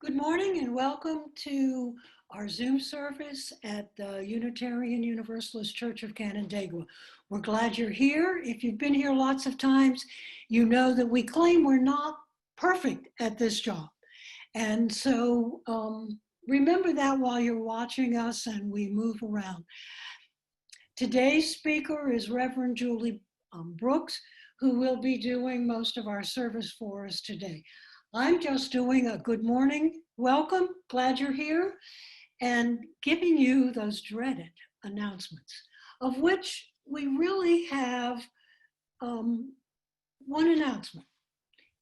Good morning and welcome to our Zoom service at the Unitarian Universalist Church of Canandaigua. We're glad you're here. If you've been here lots of times, you know that we claim we're not perfect at this job. And so remember that while you're watching us and we move around. Today's speaker is Reverend Julie Brooks, who will be doing most of our service for us today. I'm just doing a good morning, welcome, glad you're here, and giving you those dreaded announcements, of which we really have one announcement,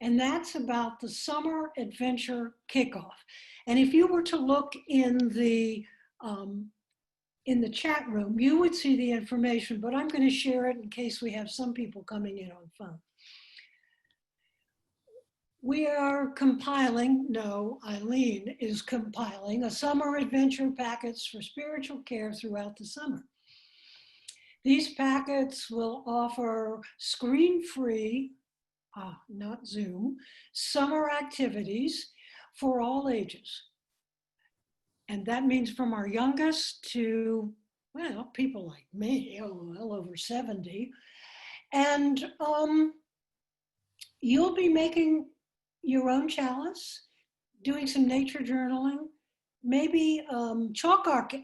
and that's about the Summer Adventure Kickoff. And if you were to look in the chat room, you would see the information, but I'm going to share it in case we have some people coming in on phone. We are compiling, Eileen is compiling a summer adventure packets for spiritual care throughout the summer. These packets will offer screen-free, not Zoom, summer activities for all ages. And that means from our youngest to, well, people like me, well over 70. And you'll be making your own chalice, doing some nature journaling, maybe chalk art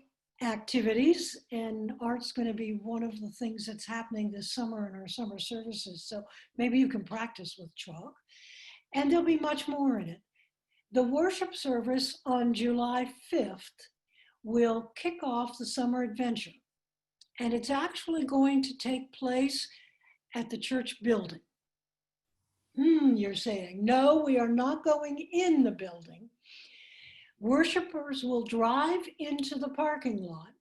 activities, and art's going to be one of the things that's happening this summer in our summer services. So maybe you can practice with chalk, and there'll be much more in it. The worship service on July 5th will kick off the summer adventure, and it's actually going to take place at the church building. You're saying, no, we are not going in the building. Worshipers will drive into the parking lot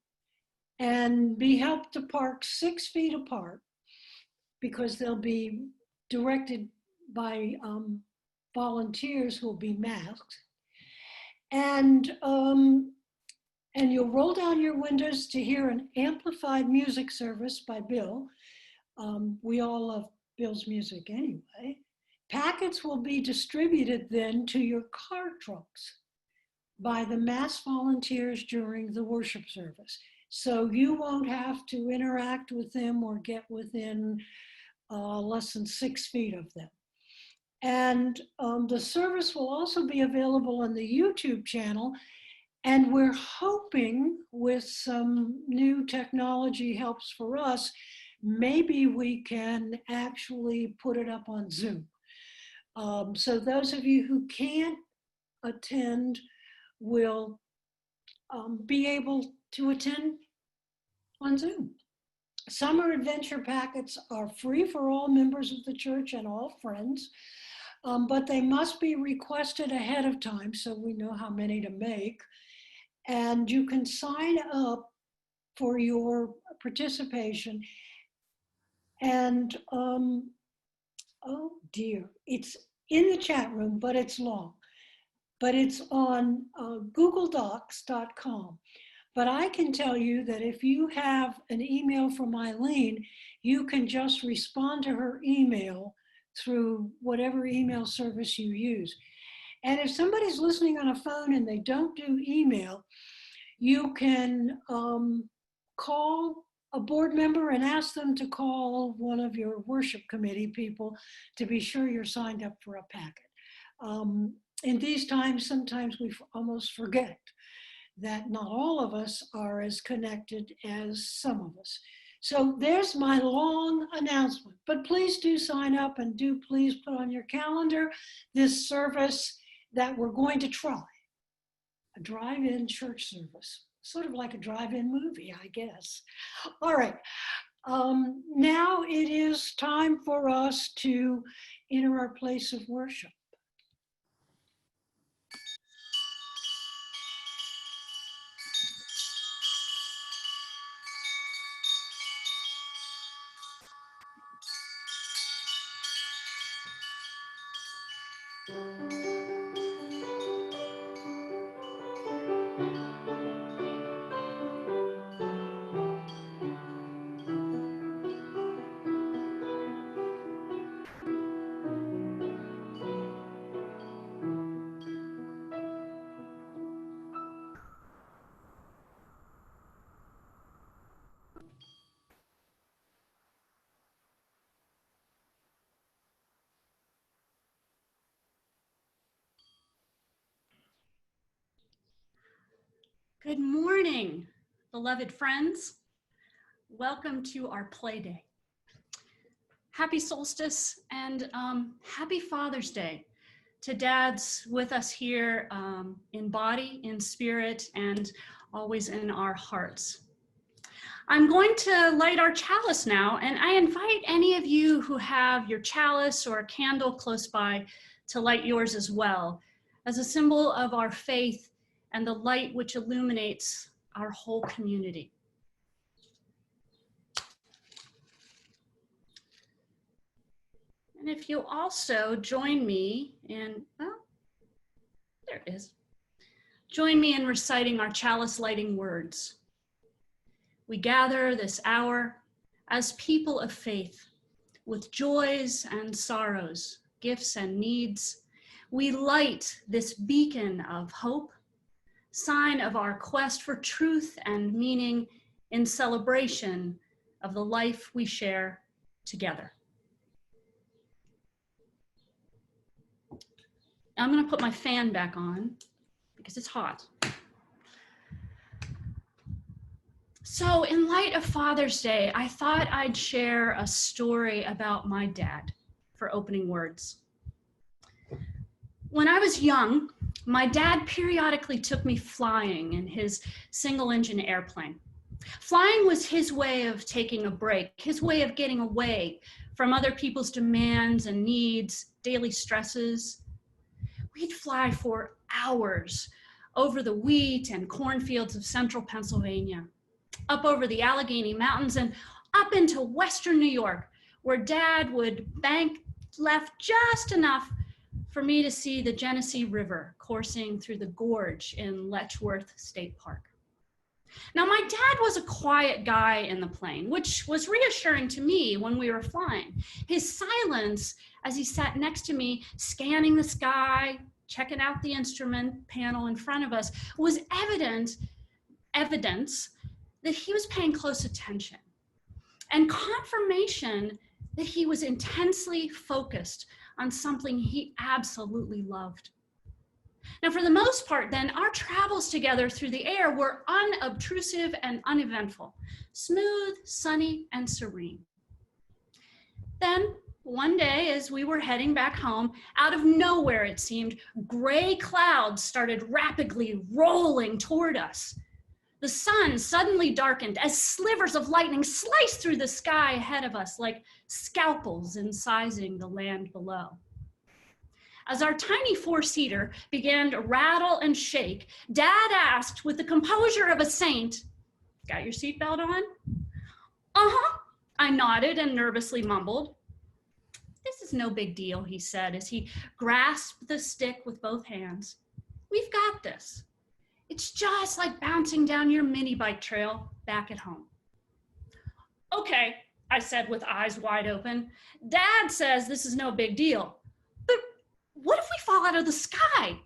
and be helped to park 6 feet apart because they'll be directed by volunteers who will be masked. And you'll roll down your windows to hear an amplified music service by Bill. We all love Bill's music anyway. Packets will be distributed then to your car trunks by the mass volunteers during the worship service. So you won't have to interact with them or get within less than 6 feet of them. And the service will also be available on the YouTube channel. And we're hoping with some new technology helps for us, maybe we can actually put it up on Zoom. So those of you who can't attend will be able to attend on Zoom. Summer adventure packets are free for all members of the church and all friends, but they must be requested ahead of time so we know how many to make. And you can sign up for your participation. And oh dear, it's in the chat room, but it's long. But it's on googledocs.com. But I can tell you that if you have an email from Eileen, you can just respond to her email through whatever email service you use. And if somebody's listening on a phone and they don't do email, you can call a board member and ask them to call one of your worship committee people to be sure you're signed up for a packet. In these times, sometimes we almost forget that not all of us are as connected as some of us. So there's my long announcement, but please do sign up and do please put on your calendar this service that we're going to try, a drive-in church service. Sort of like a drive-in movie, I guess. All right, now it is time for us to enter our place of worship. Good morning, beloved friends. Welcome to our play day. Happy solstice and happy Father's Day to dads with us here in body, in spirit, and always in our hearts. I'm going to light our chalice now, and I invite any of you who have your chalice or a candle close by to light yours as well, as a symbol of our faith and the light which illuminates our whole community. And if you also join me in, well, there it is. Join me in reciting our chalice lighting words. We gather this hour as people of faith with joys and sorrows, gifts and needs. We light this beacon of hope, sign of our quest for truth and meaning in celebration of the life we share together. I'm going to put my fan back on because it's hot. So in light of Father's Day, I thought I'd share a story about my dad for opening words. When I was young, my dad periodically took me flying in his single-engine airplane. Flying was his way of taking a break, his way of getting away from other people's demands and needs, daily stresses. We'd fly for hours over the wheat and cornfields of central Pennsylvania, up over the Allegheny Mountains and up into Western New York, where Dad would bank left just enough for me to see the Genesee River coursing through the gorge in Letchworth State Park. Now, my dad was a quiet guy in the plane, which was reassuring to me when we were flying. His silence as he sat next to me, scanning the sky, checking out the instrument panel in front of us, was evidence that he was paying close attention and confirmation that he was intensely focused on something he absolutely loved. Now, for the most part, then, our travels together through the air were unobtrusive and uneventful, smooth, sunny, and serene. Then, one day, as we were heading back home, out of nowhere, it seemed, gray clouds started rapidly rolling toward us. The sun suddenly darkened as slivers of lightning sliced through the sky ahead of us like scalpels incising the land below. As our tiny four-seater began to rattle and shake, Dad asked with the composure of a saint, "Got your seatbelt on?" "Uh-huh," I nodded and nervously mumbled. "This is no big deal," he said as he grasped the stick with both hands. "We've got this. It's just like bouncing down your mini bike trail back at home." "Okay," I said with eyes wide open. "Dad says this is no big deal. But what if we fall out of the sky?"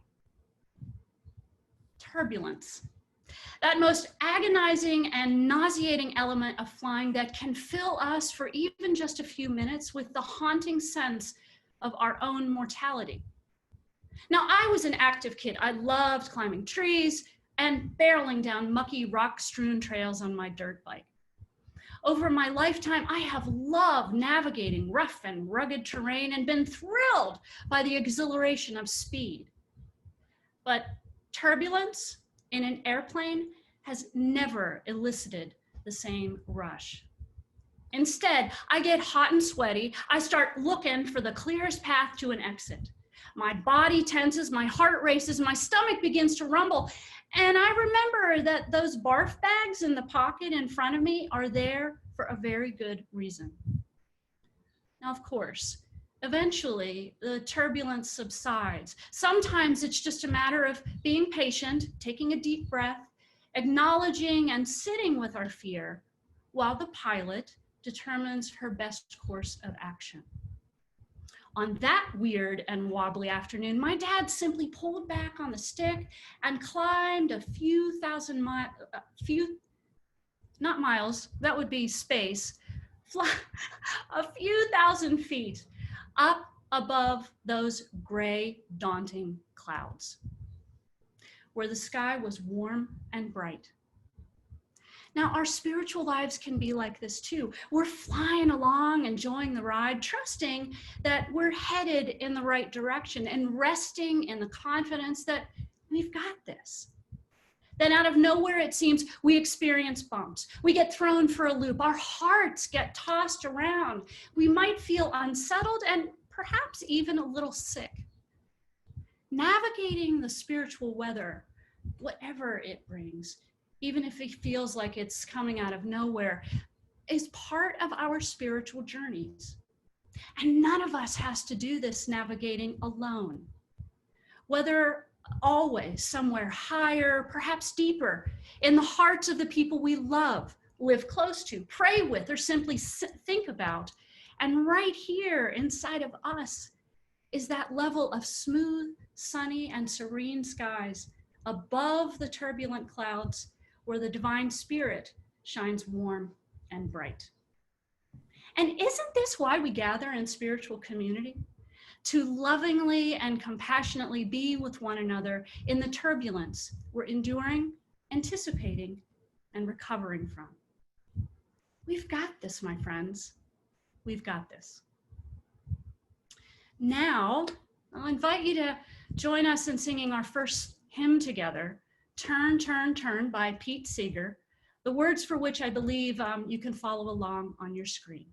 Turbulence. That most agonizing and nauseating element of flying that can fill us for even just a few minutes with the haunting sense of our own mortality. Now, I was an active kid. I loved climbing trees and barreling down mucky, rock-strewn trails on my dirt bike. Over my lifetime, I have loved navigating rough and rugged terrain and been thrilled by the exhilaration of speed. But turbulence in an airplane has never elicited the same rush. Instead, I get hot and sweaty. I start looking for the clearest path to an exit. My body tenses, my heart races, my stomach begins to rumble, and I remember that those barf bags in the pocket in front of me are there for a very good reason. Now, of course, eventually the turbulence subsides. Sometimes it's just a matter of being patient, taking a deep breath, acknowledging and sitting with our fear while the pilot determines her best course of action. On that weird and wobbly afternoon, my dad simply pulled back on the stick and climbed a few thousand not miles, that would be space, a few thousand feet up above those gray, daunting clouds. where the sky was warm and bright. Now, our spiritual lives can be like this too. We're flying along, enjoying the ride, trusting that we're headed in the right direction and resting in the confidence that we've got this. Then out of nowhere, it seems, we experience bumps. We get thrown for a loop. Our hearts get tossed around. We might feel unsettled and perhaps even a little sick. Navigating the spiritual weather, whatever it brings, even if it feels like it's coming out of nowhere, is part of our spiritual journeys. And none of us has to do this navigating alone. Whether always somewhere higher, perhaps deeper, in the hearts of the people we love, live close to, pray with, or simply think about. And right here inside of us is that level of smooth, sunny, and serene skies above the turbulent clouds where the divine spirit shines warm and bright. And isn't this why we gather in spiritual community? To lovingly and compassionately be with one another in the turbulence we're enduring, anticipating, and recovering from. We've got this, my friends. We've got this. Now, I'll invite you to join us in singing our first hymn together, Turn, Turn, Turn by Pete Seeger, the words for which I believe you can follow along on your screen.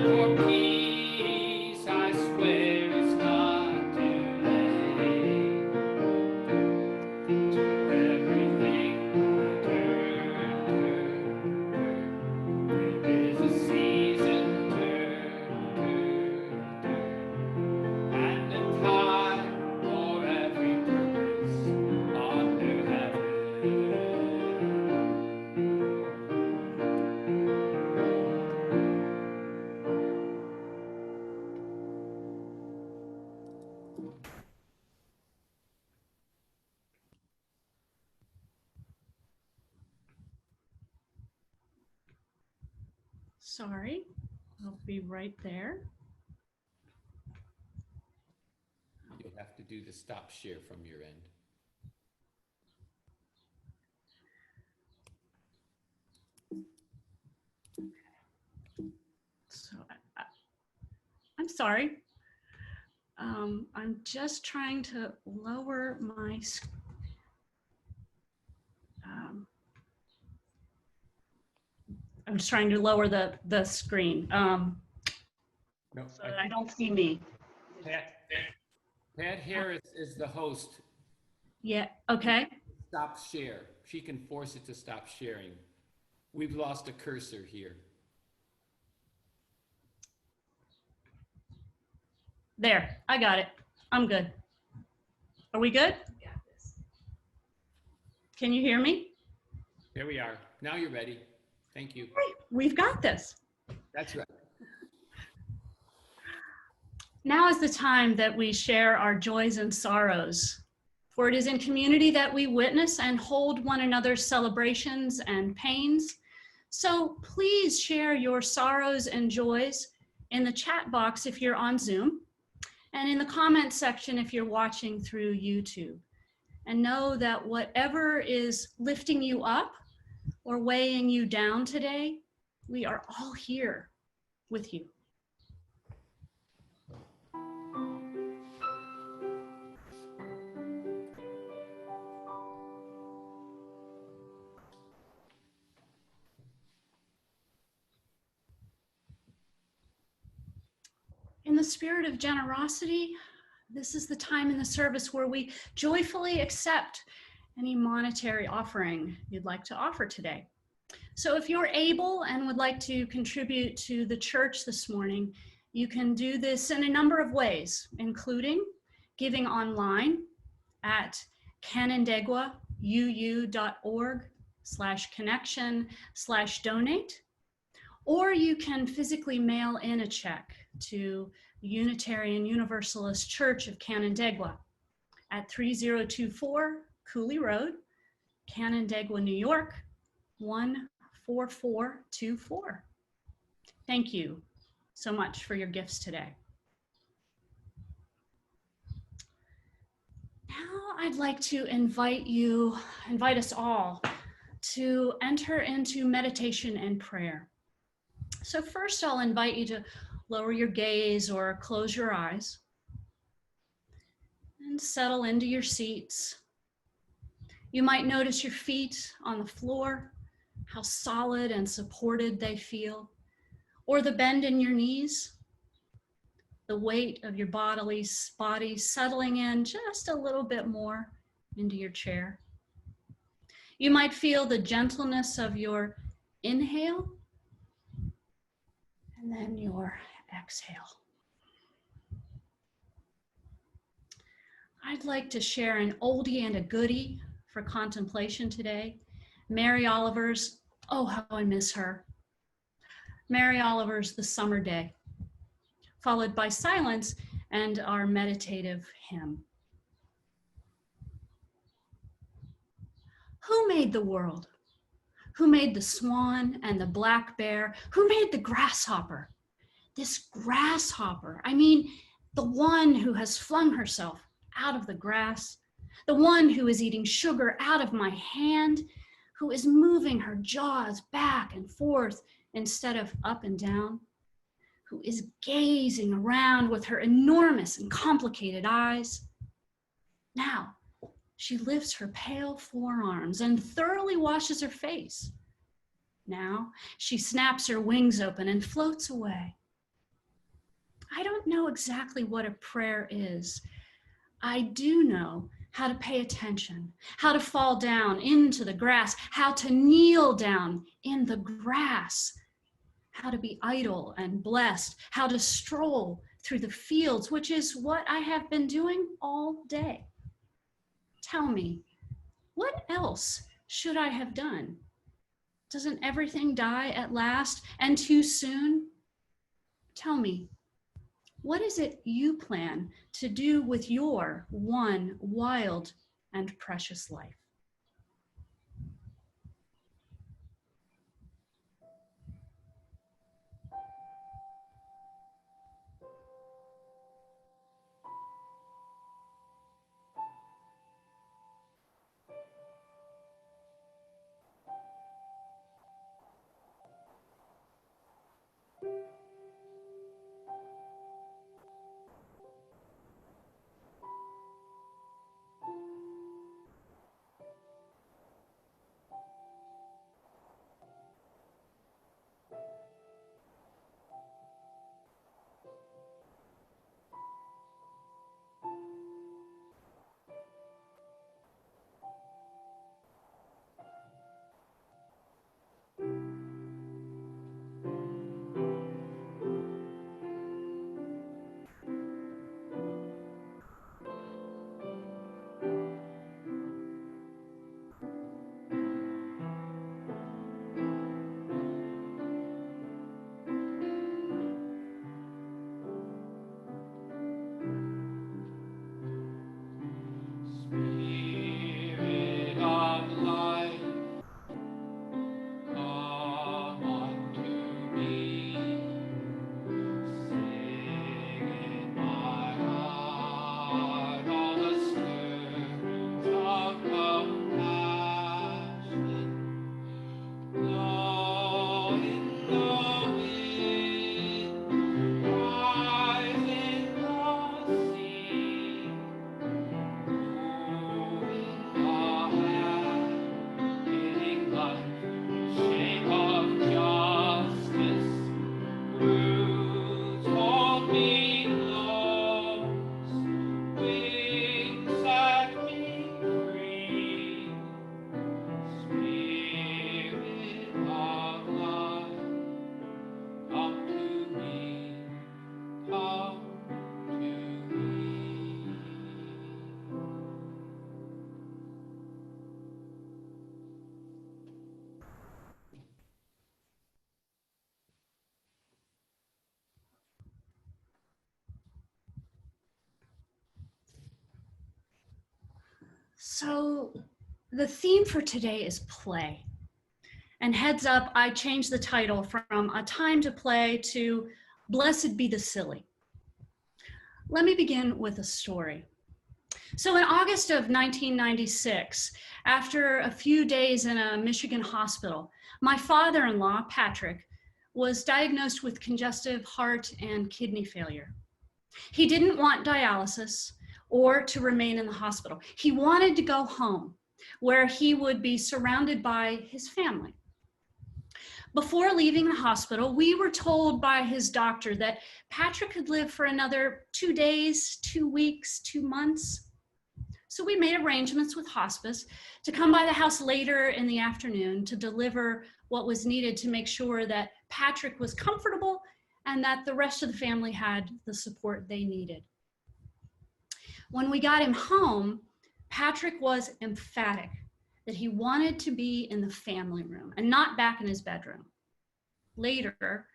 For peace, I swear it's not too late. Sorry, I'll be right there. You'll have to do the stop share from your end. So I'm sorry. I'm just trying to lower my I'm just trying to lower the screen No, so that I don't see me. Pat Harris is the host. Yeah, okay. Stop share. She can force it to stop sharing. We've lost a cursor here. There, I got it. I'm good. Are we good? Can you hear me? There we are. Now you're ready. Thank you. Great, we've got this. That's right. Now is the time that we share our joys and sorrows, for it is in community that we witness and hold one another's celebrations and pains. So please share your sorrows and joys in the chat box if you're on Zoom, and in the comment section if you're watching through YouTube. And know that whatever is lifting you up or weighing you down today, we are all here with you. In the spirit of generosity, this is the time in the service where we joyfully accept any monetary offering you'd like to offer today. So if you're able and would like to contribute to the church this morning, you can do this in a number of ways, including giving online at canandaiguauu.org/connection/donate, or you can physically mail in a check to Unitarian Universalist Church of Canandaigua at 3024 Cooley Road, Canandaigua, New York, 14424. Thank you so much for your gifts today. Now I'd like to invite us all to enter into meditation and prayer. So first I'll invite you to lower your gaze or close your eyes and settle into your seats. You might notice your feet on the floor, how solid and supported they feel, or the bend in your knees, the weight of your body settling in just a little bit more into your chair. You might feel the gentleness of your inhale and then your exhale. I'd like to share an oldie and a goodie for contemplation today. Mary Oliver's Oh, How I Miss Her. Mary Oliver's The Summer Day, followed by silence and our meditative hymn. Who made the world? Who made the swan and the black bear? Who made the grasshopper? This grasshopper, I mean, the one who has flung herself out of the grass, the one who is eating sugar out of my hand, who is moving her jaws back and forth instead of up and down, who is gazing around with her enormous and complicated eyes. Now, she lifts her pale forearms and thoroughly washes her face. Now, she snaps her wings open and floats away. I don't know exactly what a prayer is. I do know how to pay attention, how to fall down into the grass, how to kneel down in the grass, how to be idle and blessed, how to stroll through the fields, which is what I have been doing all day. Tell me, what else should I have done? Doesn't everything die at last and too soon? Tell me, what is it you plan to do with your one wild and precious life? So the theme for today is play. And heads up, I changed the title from A Time to Play to Blessed Be the Silly. Let me begin with a story. So in August of 1996, after a few days in a Michigan hospital, my father-in-law, Patrick, was diagnosed with congestive heart and kidney failure. He didn't want dialysis or to remain in the hospital. He wanted to go home, where he would be surrounded by his family. Before leaving the hospital, we were told by his doctor that Patrick could live for another 2 days, 2 weeks, 2 months. So we made arrangements with hospice to come by the house later in the afternoon to deliver what was needed to make sure that Patrick was comfortable and that the rest of the family had the support they needed. When we got him home, Patrick was emphatic that he wanted to be in the family room and not back in his bedroom. Later,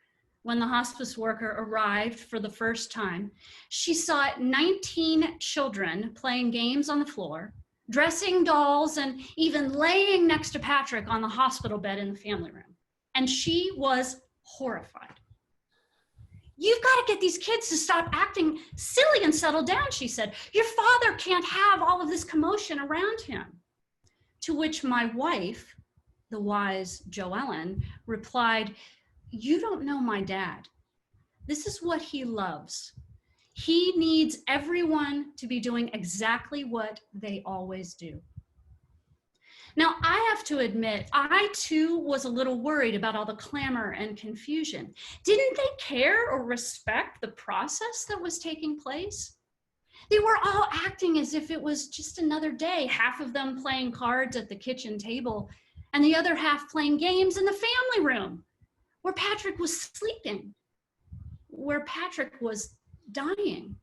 when the hospice worker arrived for the first time, she saw 19 children playing games on the floor, dressing dolls, and even laying next to Patrick on the hospital bed in the family room. And she was horrified. "You've got to get these kids to stop acting silly and settle down," she said. "Your father can't have all of this commotion around him." To which my wife, the wise Joellen, replied, "You don't know my dad. This is what he loves. He needs everyone to be doing exactly what they always do." Now, I have to admit, I too was a little worried about all the clamor and confusion. Didn't they care or respect the process that was taking place? They were all acting as if it was just another day, half of them playing cards at the kitchen table and the other half playing games in the family room, where Patrick was sleeping, where Patrick was dying.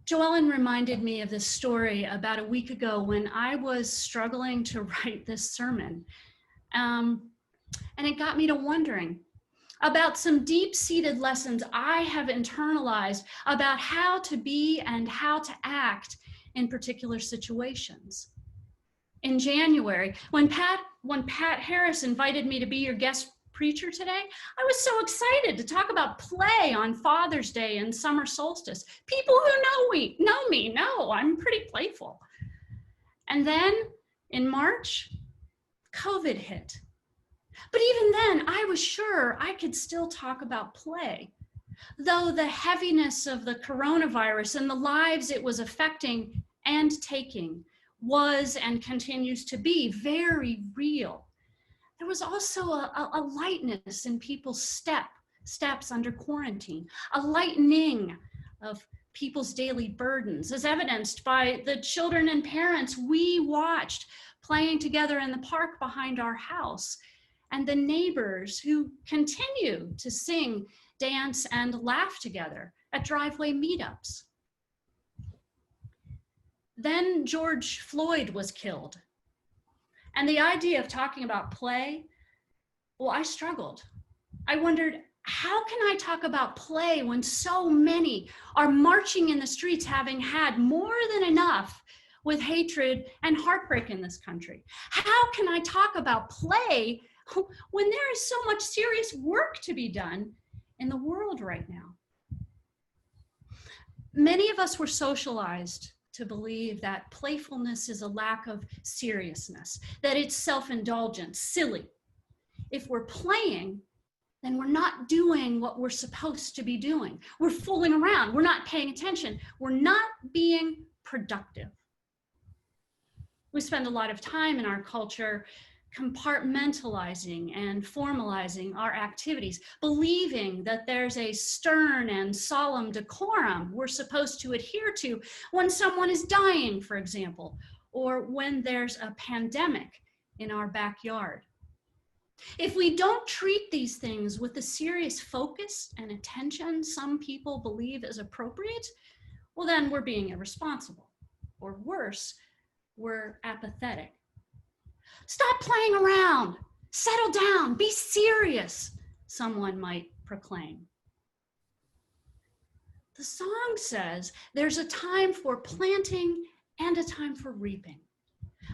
Joellen reminded me of this story about a week ago when I was struggling to write this sermon. And it got me to wondering about some deep-seated lessons I have internalized about how to be and how to act in particular situations. In January, when Pat Harris invited me to be your guest preacher today, I was so excited to talk about play on Father's Day and summer solstice. People who know me know I'm pretty playful. And then in March, COVID hit. But even then, I was sure I could still talk about play, though the heaviness of the coronavirus and the lives it was affecting and taking was and continues to be very real. There was also a lightness in people's steps under quarantine, a lightening of people's daily burdens, as evidenced by the children and parents we watched playing together in the park behind our house, and the neighbors who continue to sing, dance, and laugh together at driveway meetups. Then George Floyd was killed. And the idea of talking about play, well, I struggled. I wondered, how can I talk about play when so many are marching in the streets having had more than enough with hatred and heartbreak in this country? How can I talk about play when there is so much serious work to be done in the world right now? Many of us were socialized to believe that playfulness is a lack of seriousness, that it's self-indulgent, silly. If we're playing, then we're not doing what we're supposed to be doing. We're fooling around, we're not paying attention, we're not being productive. We spend a lot of time in our culture compartmentalizing and formalizing our activities, believing that there's a stern and solemn decorum we're supposed to adhere to when someone is dying, for example, or when there's a pandemic in our backyard. If we don't treat these things with the serious focus and attention some people believe is appropriate, well, then we're being irresponsible, or worse, we're apathetic. Stop playing around, settle down, be serious, someone might proclaim. The song says there's a time for planting and a time for reaping,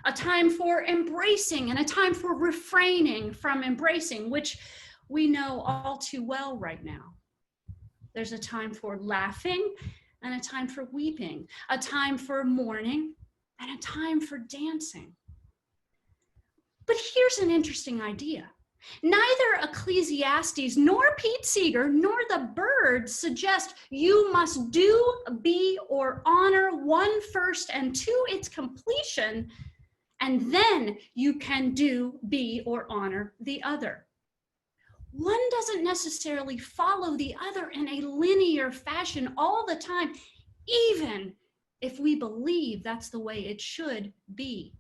a time for embracing and a time for refraining from embracing, which we know all too well right now. There's a time for laughing and a time for weeping, a time for mourning and a time for dancing. But here's an interesting idea. Neither Ecclesiastes nor Pete Seeger nor the birds suggest you must do, be, or honor one first and to its completion, and then you can do, be, or honor the other. One doesn't necessarily follow the other in a linear fashion all the time, even if we believe that's the way it should be.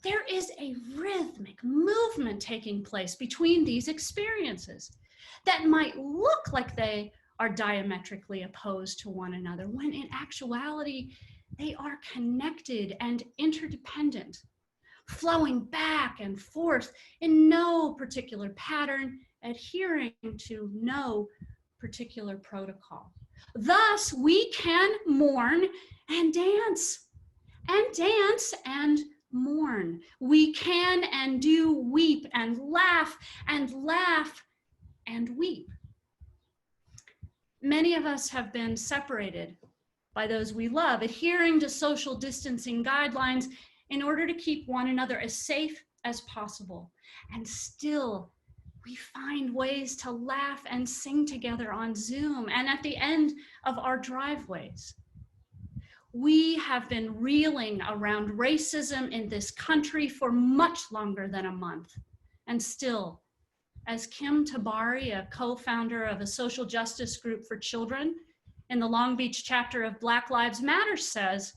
There is a rhythmic movement taking place between these experiences that might look like they are diametrically opposed to one another, when in actuality, they are connected and interdependent, flowing back and forth in no particular pattern, adhering to no particular protocol. Thus, we can mourn and dance and mourn. We can and do weep and laugh and weep. Many of us have been separated by those we love, adhering to social distancing guidelines in order to keep one another as safe as possible. And still, we find ways to laugh and sing together on Zoom and at the end of our driveways. We have been reeling around racism in this country for much longer than a month. And still, as Kim Tabari, a co-founder of a social justice group for children in the Long Beach chapter of Black Lives Matter, says,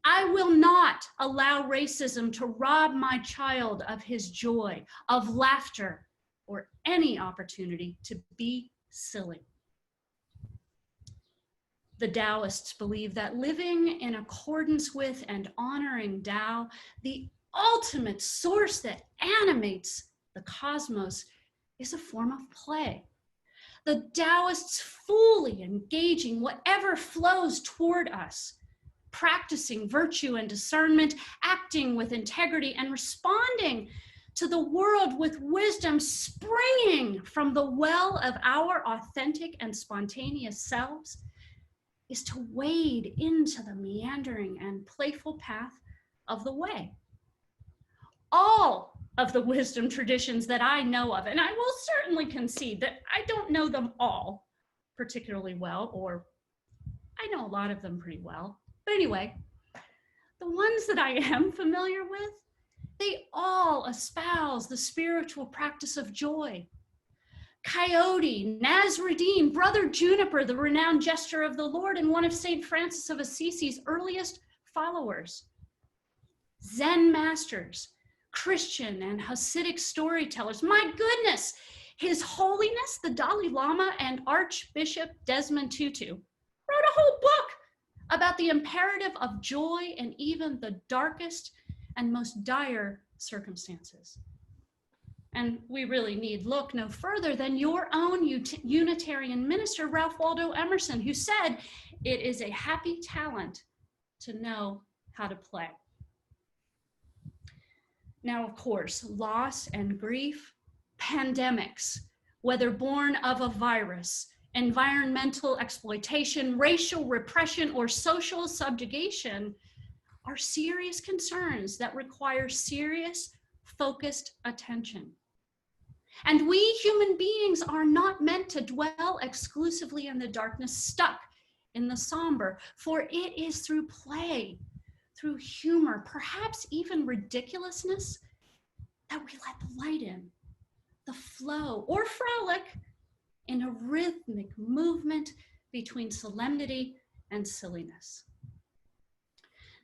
I will not allow racism to rob my child of his joy, of laughter, or any opportunity to be silly. The Taoists believe that living in accordance with and honoring Tao, the ultimate source that animates the cosmos, is a form of play. The Taoists fully engaging whatever flows toward us, practicing virtue and discernment, acting with integrity, and responding to the world with wisdom springing from the well of our authentic and spontaneous selves, is to wade into the meandering and playful path of the way. All of the wisdom traditions that I know of, and I will certainly concede that I don't know them all particularly well, or I know a lot of them pretty well. But anyway, the ones that I am familiar with, they all espouse the spiritual practice of joy. Coyote, Nasruddin, Brother Juniper, the renowned jester of the Lord and one of St. Francis of Assisi's earliest followers. Zen masters, Christian and Hasidic storytellers. My goodness, His Holiness, the Dalai Lama and Archbishop Desmond Tutu wrote a whole book about the imperative of joy in even the darkest and most dire circumstances. And we really need look no further than your own Unitarian minister, Ralph Waldo Emerson, who said, it is a happy talent to know how to play. Now, of course, loss and grief, pandemics, whether born of a virus, environmental exploitation, racial repression, or social subjugation, are serious concerns that require serious, focused attention. And we human beings are not meant to dwell exclusively in the darkness, stuck in the somber, for it is through play, through humor, perhaps even ridiculousness, that we let the light in, the flow or frolic in a rhythmic movement between solemnity and silliness.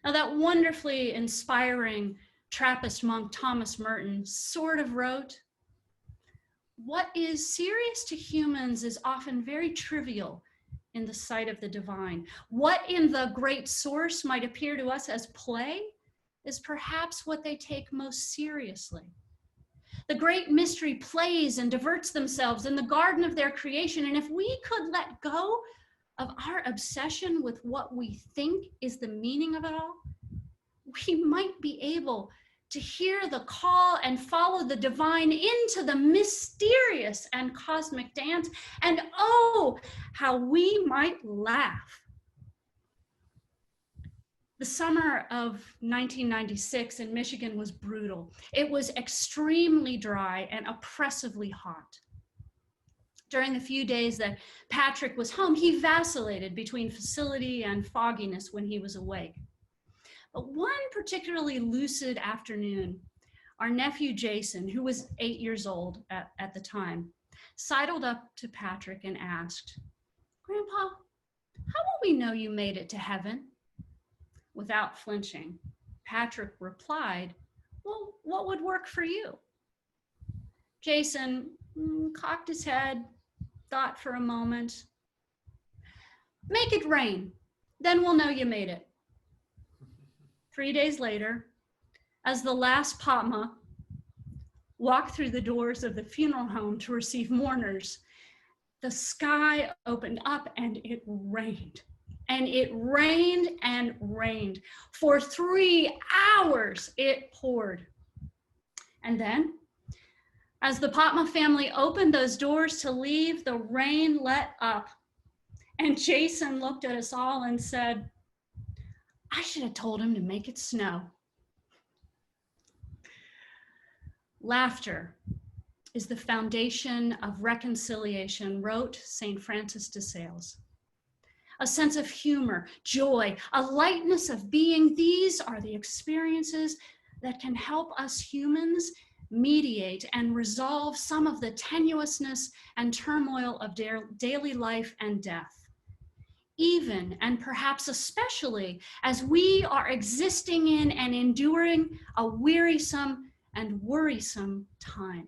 Now, that wonderfully inspiring Trappist monk Thomas Merton sort of wrote, what is serious to humans is often very trivial in the sight of the divine. What in the great source might appear to us as play is perhaps what they take most seriously. The great mystery plays and diverts themselves in the garden of their creation, and if we could let go of our obsession with what we think is the meaning of it all, we might be able to hear the call and follow the divine into the mysterious and cosmic dance. And oh, how we might laugh. The summer of 1996 in Michigan was brutal. It was extremely dry and oppressively hot. During the few days that Patrick was home, he vacillated between facility and fogginess when he was awake. But one particularly lucid afternoon, our nephew Jason, who was 8 years old at the time, sidled up to Patrick and asked, "Grandpa, how will we know you made it to heaven?" Without flinching, Patrick replied, "Well, what would work for you?" Jason cocked his head, thought for a moment. "Make it rain, then we'll know you made it." 3 days later, as the last Patma walked through the doors of the funeral home to receive mourners, the sky opened up and it rained. And it rained and rained. For 3 hours it poured. And then, as the Patma family opened those doors to leave, the rain let up. And Jason looked at us all and said, "I should have told him to make it snow." Laughter is the foundation of reconciliation, wrote St. Francis de Sales. A sense of humor, joy, a lightness of being, these are the experiences that can help us humans mediate and resolve some of the tenuousness and turmoil of daily life and death. Even and perhaps especially as we are existing in and enduring a wearisome and worrisome time.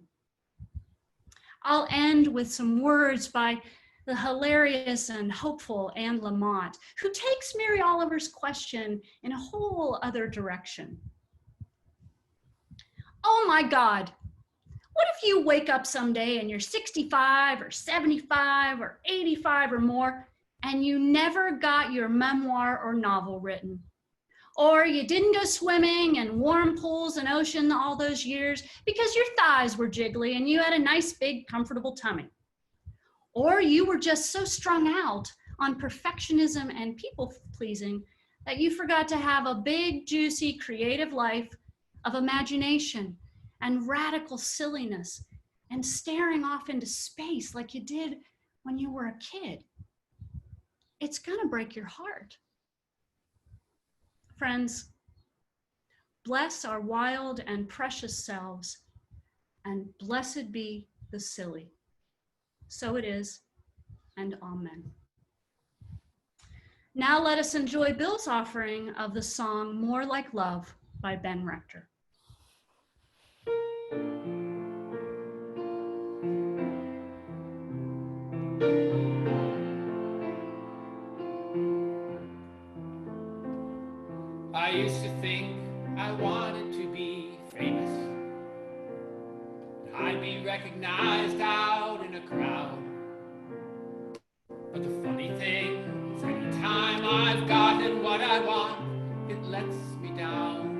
I'll end with some words by the hilarious and hopeful Anne Lamott, who takes Mary Oliver's question in a whole other direction. "Oh my God, what if you wake up someday and you're 65 or 75 or 85 or more, and you never got your memoir or novel written? Or you didn't go swimming in warm pools and ocean all those years because your thighs were jiggly and you had a nice big comfortable tummy? Or you were just so strung out on perfectionism and people pleasing that you forgot to have a big, juicy, creative life of imagination and radical silliness and staring off into space like you did when you were a kid? It's gonna break your heart." Friends, bless our wild and precious selves, and blessed be the silly. So it is, and amen. Now let us enjoy Bill's offering of the song "More Like Love" by Ben Rector. I used to think I wanted to be famous. I'd be recognized out in a crowd. But the funny thing is, anytime I've gotten what I want, it lets me down.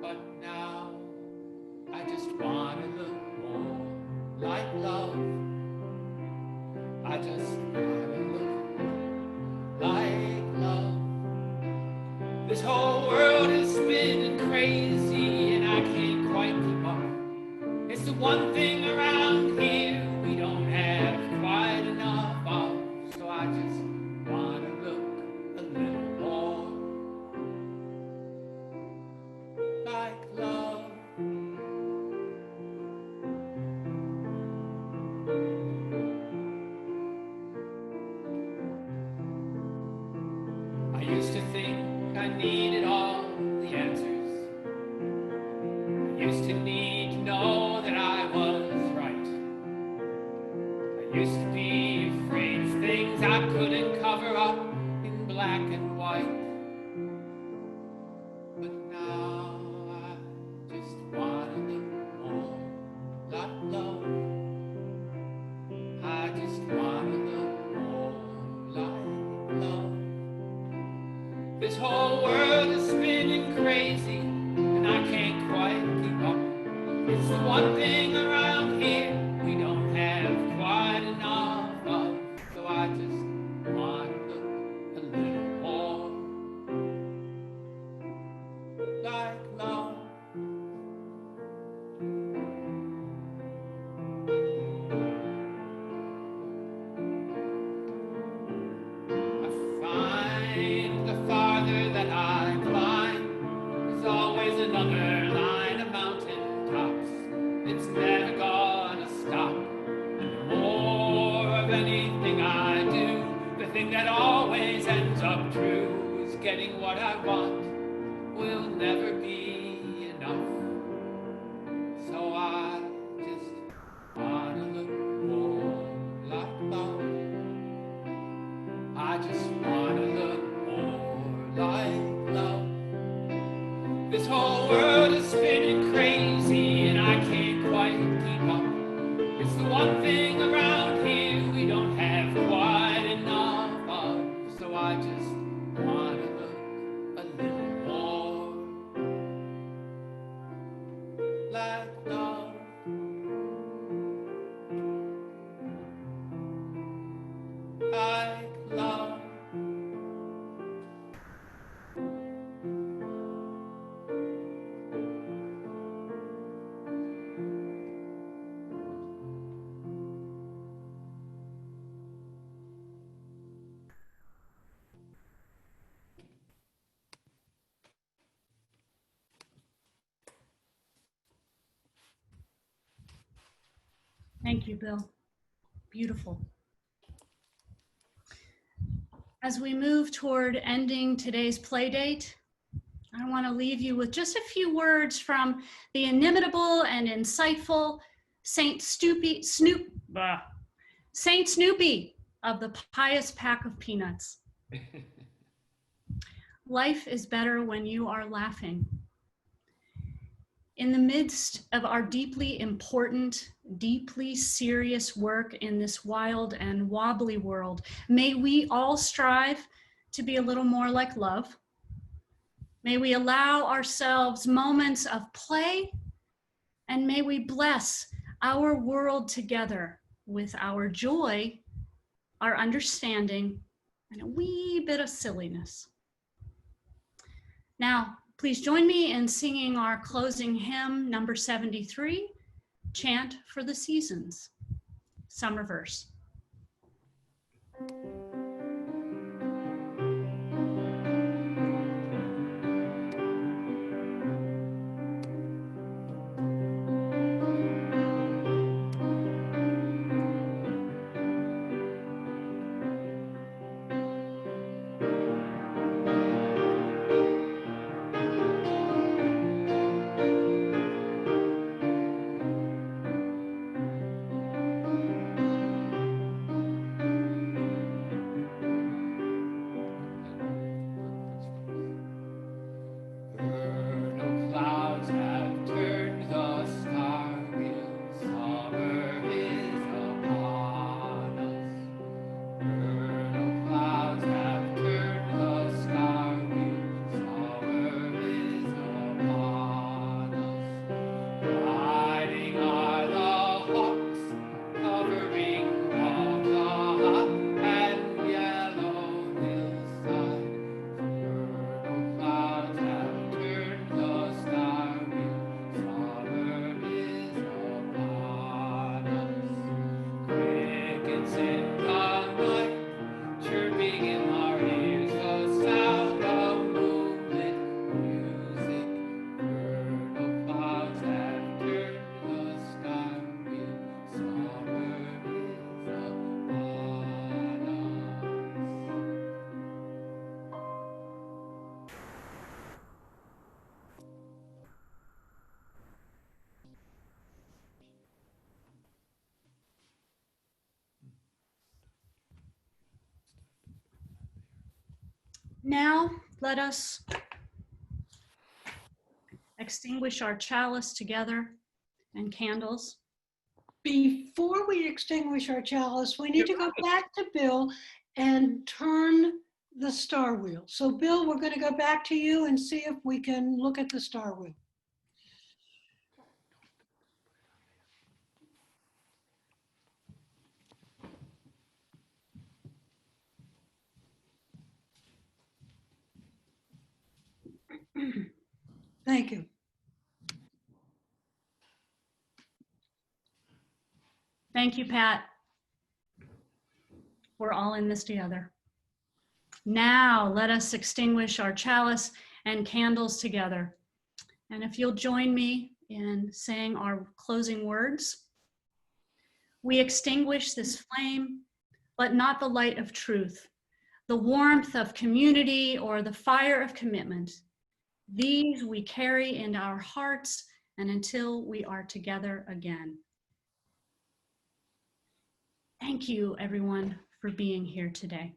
But now I just want to look more like love. I just want to look like love. This whole world is spinning crazy and I can't quite keep up. It's the one thing around here we don't have quite enough of. So I just want to look a little more like love. I used to think I needed all the answers. I used to need to know that I was right. I used to be afraid of things I couldn't cover up in black and white. But now I just want to look more like love. I just want to look another line of mountain tops. It's never gonna stop. And the more of anything I do, the thing that always ends up true is getting what I want will never be enough. So I just wanna look more like love. I just wanna look more like love. This whole world is spinning crazy and I can't quite keep up. It's the one thing around here we don't have quite enough of. So I just wanna look a little more like love. Like love. Thank you, Bill. Beautiful. As we move toward ending today's play date, I want to leave you with just a few words from the inimitable and insightful Saint Snoopy of the Pious Pack of Peanuts. Life is better when you are laughing. In the midst of our deeply important, deeply serious work in this wild and wobbly world, may we all strive to be a little more like love. May we allow ourselves moments of play, and may we bless our world together with our joy, our understanding, and a wee bit of silliness. Now, please join me in singing our closing hymn, number 73, Chant for the Seasons, summer verse. Now, let us extinguish our chalice together and candles. Before we extinguish our chalice, we need to go back to Bill and turn the star wheel. So Bill, we're going to go back to you and see if we can look at the star wheel. Thank you. Thank you, Pat. We're all in this together. Now let us extinguish our chalice and candles together And if you'll join me in saying our closing words. We extinguish this flame, but not the light of truth, the warmth of community or the fire of commitment. These we carry in our hearts and until we are together again. Thank you, everyone, for being here today.